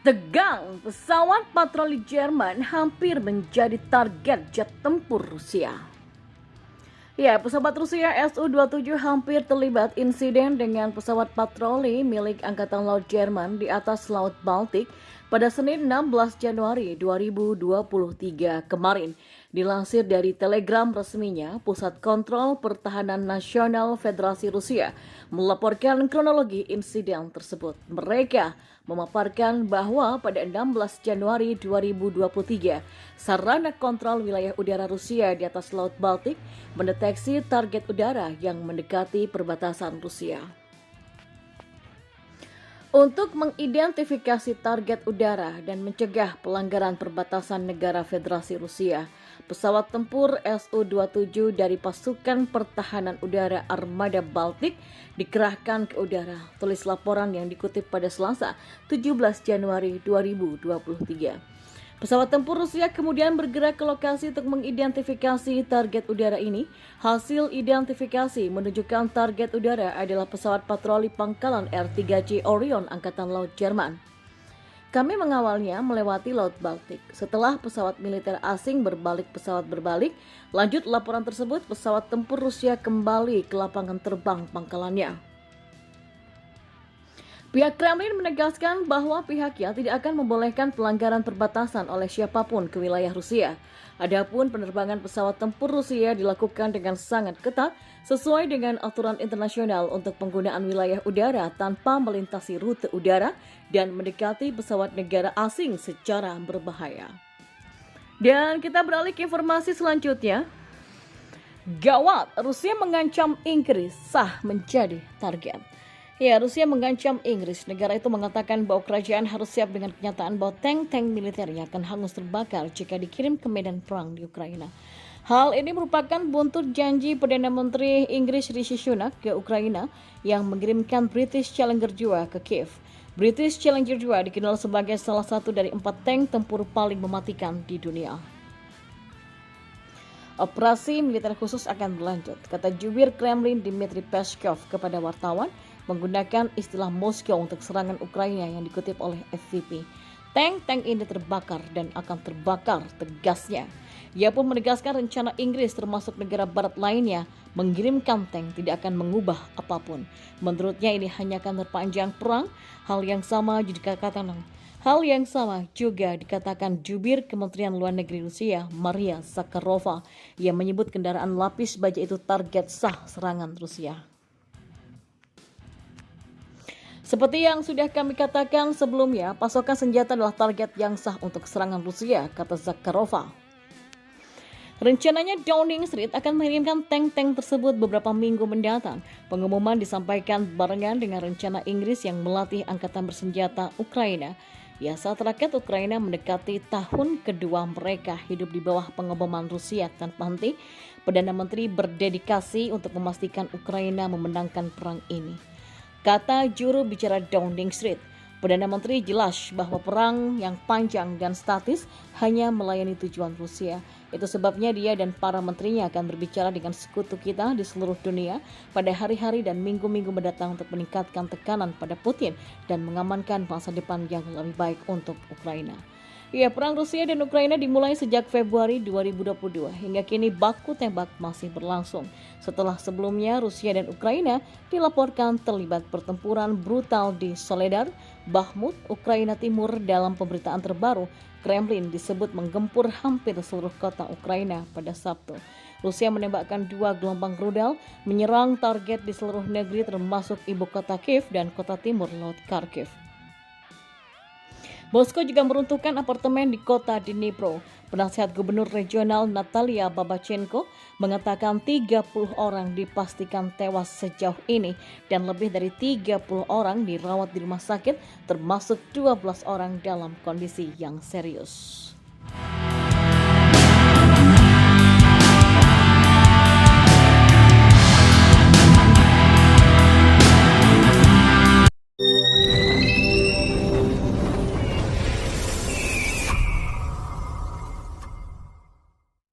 Tegang, pesawat patroli Jerman hampir menjadi target jet tempur Rusia. Ya, pesawat Rusia Su-27 hampir terlibat insiden dengan pesawat patroli milik Angkatan Laut Jerman di atas Laut Baltik pada Senin 16 Januari 2023 kemarin. Dilansir dari telegram resminya, Pusat Kontrol Pertahanan Nasional Federasi Rusia melaporkan kronologi insiden tersebut. Mereka memaparkan bahwa pada 16 Januari 2023, sarana kontrol wilayah udara Rusia di atas Laut Baltik mendeteksi target udara yang mendekati perbatasan Rusia. Untuk mengidentifikasi target udara dan mencegah pelanggaran perbatasan negara Federasi Rusia, pesawat tempur Su-27 dari Pasukan Pertahanan Udara Armada Baltik dikerahkan ke udara. Tulis laporan yang dikutip pada Selasa, 17 Januari 2023. Pesawat tempur Rusia kemudian bergerak ke lokasi untuk mengidentifikasi target udara ini. Hasil identifikasi menunjukkan target udara adalah pesawat patroli pangkalan R-3C Orion Angkatan Laut Jerman. Kami mengawalnya melewati Laut Baltik. Setelah pesawat militer asing pesawat berbalik, lanjut laporan tersebut, pesawat tempur Rusia kembali ke lapangan terbang pangkalannya. Pihak Kremlin menegaskan bahwa pihaknya tidak akan membolehkan pelanggaran perbatasan oleh siapapun ke wilayah Rusia. Adapun penerbangan pesawat tempur Rusia dilakukan dengan sangat ketat sesuai dengan aturan internasional untuk penggunaan wilayah udara tanpa melintasi rute udara dan mendekati pesawat negara asing secara berbahaya. Dan kita beralih ke informasi selanjutnya. Gawat, Rusia mengancam Inggris sah menjadi target. Ya, Rusia mengancam Inggris. Negara itu mengatakan bahwa kerajaan harus siap dengan kenyataan bahwa tank-tank militernya akan hangus terbakar jika dikirim ke medan perang di Ukraina. Hal ini merupakan buntut janji Perdana Menteri Inggris Rishi Sunak ke Ukraina yang mengirimkan British Challenger 2 ke Kiev. British Challenger 2 dikenal sebagai salah satu dari 4 tank tempur paling mematikan di dunia. Operasi militer khusus akan berlanjut, kata jubir Kremlin Dmitry Peskov kepada wartawan, menggunakan istilah Moskow untuk serangan Ukraina yang dikutip oleh FVP. Tank-tank ini terbakar dan akan terbakar, tegasnya. Ia pun menegaskan rencana Inggris termasuk negara barat lainnya mengirimkan tank tidak akan mengubah apapun. Menurutnya ini hanya akan terpanjang perang. Hal yang sama juga dikatakan jubir Kementerian Luar Negeri Rusia, Maria Zakharova, yang menyebut kendaraan lapis baja itu target sah serangan Rusia. Seperti yang sudah kami katakan sebelumnya, pasokan senjata adalah target yang sah untuk serangan Rusia, kata Zakharova. Rencananya Downing Street akan mengirimkan tank-tank tersebut beberapa minggu mendatang. Pengumuman disampaikan barengan dengan rencana Inggris yang melatih angkatan bersenjata Ukraina. Ya, saat rakyat Ukraina mendekati tahun kedua mereka hidup di bawah pengeboman Rusia tanpa henti, Perdana Menteri berdedikasi untuk memastikan Ukraina memenangkan perang ini. Kata juru bicara Downing Street, Perdana Menteri jelas bahwa perang yang panjang dan statis hanya melayani tujuan Rusia. Itu sebabnya dia dan para menterinya akan berbicara dengan sekutu kita di seluruh dunia pada hari-hari dan minggu-minggu mendatang untuk meningkatkan tekanan pada Putin dan mengamankan masa depan yang lebih baik untuk Ukraina. Ya, perang Rusia dan Ukraina dimulai sejak Februari 2022. Hingga kini baku tembak masih berlangsung. Setelah sebelumnya Rusia dan Ukraina dilaporkan terlibat pertempuran brutal di Soledar, Bakhmut, Ukraina Timur. Dalam pemberitaan terbaru, Kremlin disebut menggempur hampir seluruh kota Ukraina pada Sabtu. Rusia menembakkan 2 gelombang rudal menyerang target di seluruh negeri termasuk ibu kota Kiev dan kota timur laut Kharkiv. Moskow juga meruntuhkan apartemen di kota Dnipro. Penasihat Gubernur Regional Natalia Babachenko mengatakan 30 orang dipastikan tewas sejauh ini dan lebih dari 30 orang dirawat di rumah sakit, termasuk 12 orang dalam kondisi yang serius.